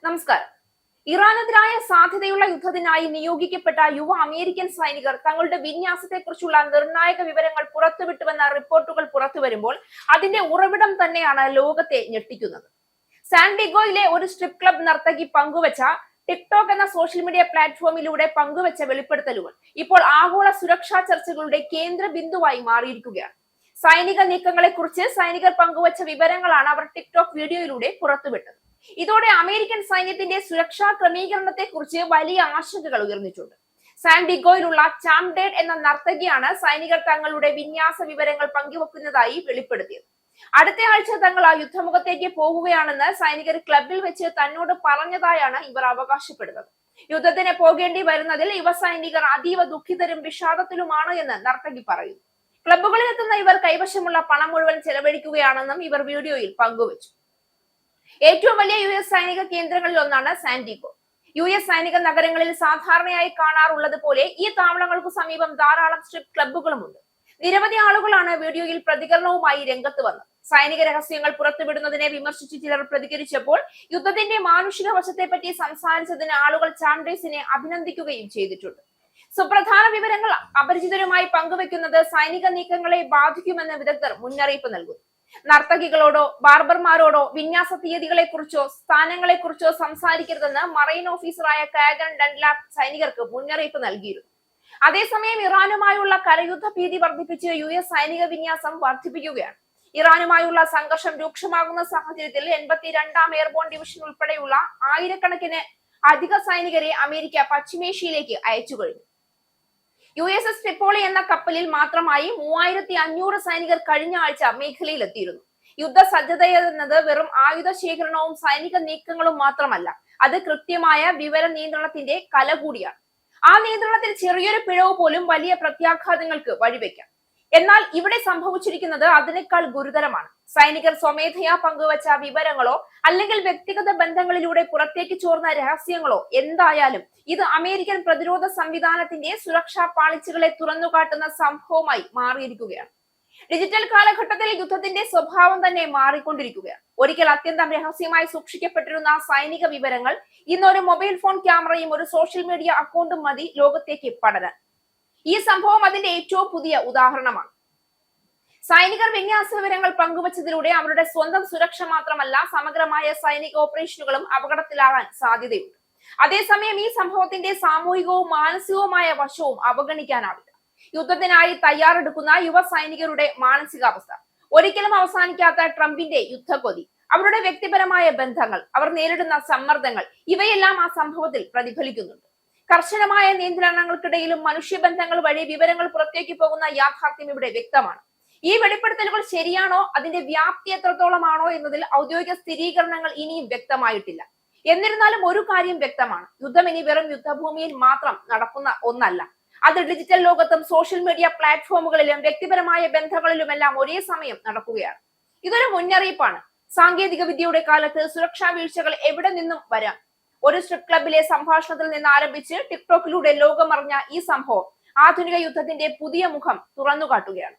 നമസ്കാരം. ഇറാനെതിരായ സാധ്യതയുള്ള യുദ്ധത്തിനായി നിയോഗിക്കപ്പെട്ട യുവ അമേരിക്കൻ സൈനികർ തങ്ങളുടെ വിന്യാസത്തെക്കുറിച്ചുള്ള നിർണായക വിവരങ്ങൾ പുറത്തുവിട്ടുവെന്ന റിപ്പോർട്ടുകൾ പുറത്തുവരുമ്പോൾ അതിന്റെ ഉറവിടം തന്നെയാണ് ലോകത്തെ ഞെട്ടിക്കുന്നത്. സാൻഡിഗോയിലെ ഒരു സ്ട്രിപ്പ് ക്ലബ് നർത്തകി പങ്കുവച്ച ടിക്ടോക്ക് എന്ന സോഷ്യൽ മീഡിയ പ്ലാറ്റ്ഫോമിലൂടെ പങ്കുവച്ച വെളിപ്പെടുത്തലുകൾ ഇപ്പോൾ ആഗോള സുരക്ഷാ ചർച്ചകളുടെ കേന്ദ്ര ബിന്ദുവായി മാറിയിരിക്കുകയാണ്. സൈനിക നീക്കങ്ങളെ കുറിച്ച് സൈനികർ പങ്കുവച്ച വിവരങ്ങളാണ് അവർ ടിക്ടോക്ക് വീഡിയോയിലൂടെ പുറത്തുവിട്ടത്. ഇതോടെ അമേരിക്കൻ സൈന്യത്തിന്റെ സുരക്ഷാ ക്രമീകരണത്തെ കുറിച്ച് വലിയ ആശങ്കകൾ ഉയർന്നിട്ടുണ്ട്. സാൻഡിഗോയിലുള്ള ചാംഡേഡ് എന്ന നർത്തകിയാണ് സൈനികർ തങ്ങളുടെ വിന്യാസ വിവരങ്ങൾ പങ്കുവെക്കുന്നതായി വെളിപ്പെടുത്തിയത്. അടുത്ത ആഴ്ച തങ്ങൾ ആ യുദ്ധമുഖത്തേക്ക് പോകുകയാണെന്ന് സൈനികർ ക്ലബിൽ വെച്ച് തന്നോട് പറഞ്ഞതായാണ് ഇവർ അവകാശപ്പെടുന്നത്. യുദ്ധത്തിന് പോകേണ്ടി വരുന്നതിൽ യുവ സൈനികർ അതീവ ദുഃഖിതരും വിഷാദത്തിലുമാണ് എന്ന് നർത്തകി പറയുന്നു. ക്ലബുകളിൽ എത്തുന്ന ഇവർ കൈവശമുള്ള പണം മുഴുവൻ ചെലവഴിക്കുകയാണെന്നും ഇവർ വീഡിയോയിൽ പങ്കുവച്ചു. ഏറ്റവും വലിയ US സൈനിക കേന്ദ്രങ്ങളിൽ ഒന്നാണ് സാൻഡിഗോ. US സൈനിക നഗരങ്ങളിൽ സാധാരണയായി കാണാറുള്ളത് പോലെ ഈ താവളങ്ങൾക്ക് സമീപം ധാരാളം സ്ട്രിപ്പ് ക്ലബ്ബുകളുമുണ്ട്. നിരവധി ആളുകളാണ് വീഡിയോയിൽ പ്രതികരണവുമായി രംഗത്ത് വന്നത്. സൈനിക രഹസ്യങ്ങൾ പുറത്തുവിടുന്നതിനെ വിമർശിച്ച് ചിലർ പ്രതികരിച്ചപ്പോൾ യുദ്ധത്തിന്റെ മാനുഷിക വശത്തെപ്പറ്റി സംസാരിച്ചതിന് ആളുകൾ ചാംഡേഴ്സിനെ അഭിനന്ദിക്കുകയും ചെയ്തിട്ടുണ്ട്. സുപ്രധാന വിവരങ്ങൾ അപരിചിതരുമായി പങ്കുവെക്കുന്നത് സൈനിക നീക്കങ്ങളെ ബാധിക്കുമെന്ന് വിദഗ്ധർ മുന്നറിയിപ്പ് നൽകുന്നു. നർത്തകികളോടോ ബാർബർമാരോടോ വിന്യാസ തീയതികളെ കുറിച്ചോ സ്ഥാനങ്ങളെ കുറിച്ചോ സംസാരിക്കരുതെന്ന് മറൈൻ ഓഫീസറായ കാഗൻ ഡൺലാപ്പ് സൈനികർക്ക് മുന്നറിയിപ്പ് നൽകിയിരുന്നു. അതേസമയം ഇറാനുമായുള്ള കരയുദ്ധ ഭീതി വർദ്ധിപ്പിച്ച് US സൈനിക വിന്യാസം വർദ്ധിപ്പിക്കുകയാണ്. ഇറാനുമായുള്ള സംഘർഷം രൂക്ഷമാകുന്ന സാഹചര്യത്തിൽ 82ാം എയർബോൺ ഡിവിഷൻ ഉൾപ്പെടെയുള്ള ആയിരക്കണക്കിന് അധിക സൈനികരെ അമേരിക്ക പശ്ചിമേഷ്യയിലേക്ക് അയച്ചു കഴിഞ്ഞു. USS ട്രിപ്പോളി എന്ന കപ്പലിൽ മാത്രമായി 3500 സൈനികർ കഴിഞ്ഞ ആഴ്ച മേഖലയിൽ എത്തിയിരുന്നു. യുദ്ധസജ്ജതയെന്നത് വെറും ആയുധ ശേഖരണവും സൈനിക നീക്കങ്ങളും മാത്രമല്ല, അത് കൃത്യമായ വിവര നിയന്ത്രണത്തിന്റെ കല കൂടിയാണ്. ആ നിയന്ത്രണത്തിൽ ചെറിയൊരു പിഴവ് പോലും വലിയ പ്രത്യാഘാതങ്ങൾക്ക് വഴിവെക്കാം. എന്നാൽ ഇവിടെ സംഭവിച്ചിരിക്കുന്നത് അതിനേക്കാൾ ഗുരുതരമാണ്. സൈനികർ സ്വമേധയാ പങ്കുവച്ച വിവരങ്ങളോ അല്ലെങ്കിൽ വ്യക്തിഗത ബന്ധങ്ങളിലൂടെ പുറത്തേക്ക് ചോർന്ന രഹസ്യങ്ങളോ എന്തായാലും ഇത് അമേരിക്കൻ പ്രതിരോധ സംവിധാനത്തിന്റെ സുരക്ഷാ പാളിച്ചകളെ തുറന്നുകാട്ടുന്ന സംഭവമായി മാറിയിരിക്കുകയാണ്. ഡിജിറ്റൽ കാലഘട്ടത്തിൽ യുദ്ധത്തിന്റെ സ്വഭാവം തന്നെ മാറിക്കൊണ്ടിരിക്കുകയാണ്. ഒരിക്കൽ അത്യന്തം രഹസ്യമായി സൂക്ഷിക്കപ്പെട്ടിരുന്ന സൈനിക വിവരങ്ങൾ ഇന്നൊരു മൊബൈൽ ഫോൺ ക്യാമറയും ഒരു സോഷ്യൽ മീഡിയ അക്കൗണ്ടും മതി ലോകത്തേക്ക് പടരാൻ. ഈ സംഭവം അതിന്റെ ഏറ്റവും പുതിയ ഉദാഹരണമാണ്. സൈനികർ വിന്യാസ വിവരങ്ങൾ പങ്കുവച്ചതിലൂടെ അവരുടെ സ്വന്തം സുരക്ഷ മാത്രമല്ല, സമഗ്രമായ സൈനിക ഓപ്പറേഷനുകളും അപകടത്തിലാകാൻ സാധ്യതയുണ്ട്. അതേസമയം ഈ സംഭവത്തിന്റെ സാമൂഹികവും മാനസികവുമായ വശവും അവഗണിക്കാനാവില്ല. യുദ്ധത്തിനായി തയ്യാറെടുക്കുന്ന യുവ സൈനികരുടെ മാനസികാവസ്ഥ, ഒരിക്കലും അവസാനിക്കാത്ത ട്രംപിന്റെ യുദ്ധക്കൊതി, അവരുടെ വ്യക്തിപരമായ ബന്ധങ്ങൾ, അവർ നേരിടുന്ന സമ്മർദ്ദങ്ങൾ, ഇവയെല്ലാം ആ സംഭവത്തിൽ പ്രതിഫലിക്കുന്നുണ്ട്. കർശനമായ നിയന്ത്രണങ്ങൾക്കിടയിലും മനുഷ്യബന്ധങ്ങൾ വഴി വിവരങ്ങൾ പുറത്തേക്ക് പോകുന്ന യാഥാർത്ഥ്യം ഇവിടെ വ്യക്തമാണ്. ഈ വെളിപ്പെടുത്തലുകൾ ശരിയാണോ, അതിന്റെ വ്യാപ്തി എത്രത്തോളമാണോ എന്നതിൽ ഔദ്യോഗിക സ്ഥിരീകരണങ്ങൾ ഇനിയും വ്യക്തമായിട്ടില്ല. എന്നിരുന്നാലും ഒരു കാര്യം വ്യക്തമാണ്, യുദ്ധം ഇനി വെറും യുദ്ധഭൂമിയിൽ മാത്രം നടക്കുന്ന ഒന്നല്ല. അത് ഡിജിറ്റൽ ലോകത്തും സോഷ്യൽ മീഡിയ പ്ലാറ്റ്ഫോമുകളിലും വ്യക്തിപരമായ ബന്ധങ്ങളിലുമെല്ലാം ഒരേ സമയം നടക്കുകയാണ്. ഇതൊരു മുന്നറിയിപ്പാണ്. സാങ്കേതിക വിദ്യയുടെ കാലത്ത് സുരക്ഷാ വീഴ്ചകൾ എവിടെ നിന്നും വരാം. ഒരു സ്ട്രിപ്പ് ക്ലബിലെ സംഭാഷണത്തിൽ നിന്ന് ആരംഭിച്ച് ടിക്ടോക്കിലൂടെ ലോകമറിഞ്ഞ ഈ സംഭവം ആധുനിക യുദ്ധത്തിന്റെ പുതിയ മുഖം തുറന്നുകാട്ടുകയാണ്.